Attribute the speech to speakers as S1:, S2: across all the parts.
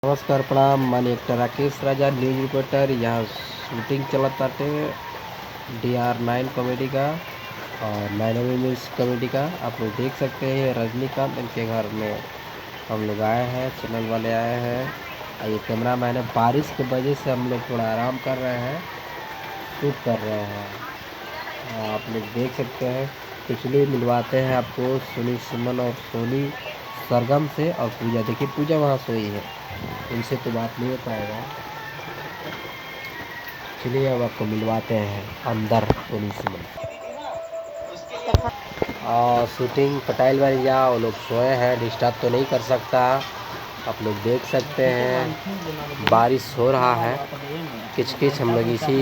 S1: नमस्कार प्रणाम माने एक्टर राकेश राजा न्यूज रिपोर्टर। यहाँ शूटिंग चलत बाटे DR9 कॉमेडी का और 9 कॉमेडी का। आप लोग देख सकते हैं रजनीकांत इनके घर में हम लोग आए हैं, चैनल वाले आए हैं। और ये कैमरा मैन है। बारिश की वजह से हम लोग थोड़ा आराम कर रहे हैं, शूट कर रहे हैं। आप लोग देख सकते हैं। पिछले मिलवाते हैं आपको सुनील सुमन और सोनी सरगम से। और पूजा, देखिए पूजा वहाँ सोई है, उनसे तो बात नहीं हो पाएगा। चलिए अब आपको मिलवाते हैं अंदर सोनी सुमन। और शूटिंग पटाइल वाली जा, वो लोग सोए हैं, डिस्टर्ब तो नहीं कर सकता। आप लोग देख सकते हैं बारिश हो रहा है, किच किच। हम लोग इसी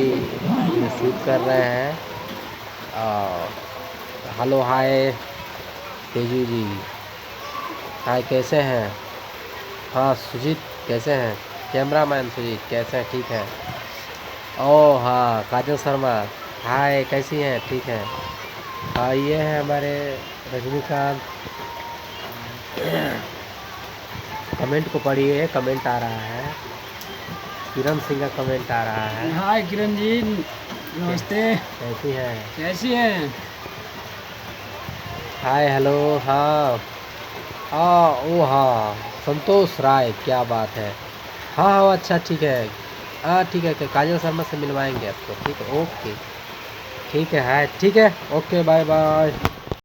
S1: में शूट कर रहे हैं। हेलो हाय तेजू जी, हाय कैसे हैं? हाँ सुजीत कैसे हैं? कैमरामैन सुजीत कैसे हैं? ठीक है। ओह हाँ काजल शर्मा, हाय कैसी हैं? ठीक है। हाँ ये है हमारे रजनीकांत। कमेंट को पढ़िए, कमेंट आ रहा है। किरण सिंह का कमेंट आ रहा है।
S2: हाय किरण जी, नमस्ते।
S1: कैसी हैं?
S2: कैसी हैं?
S1: Hi hello. हाँ हाँ ओ हाँ संतोष राय, क्या बात है। हाँ हाँ अच्छा ठीक है। हाँ ठीक है, काजल शर्मा से मिलवाएंगे आपको। ठीक है ओके, ठीक है ठीक है ओके बाय बाय।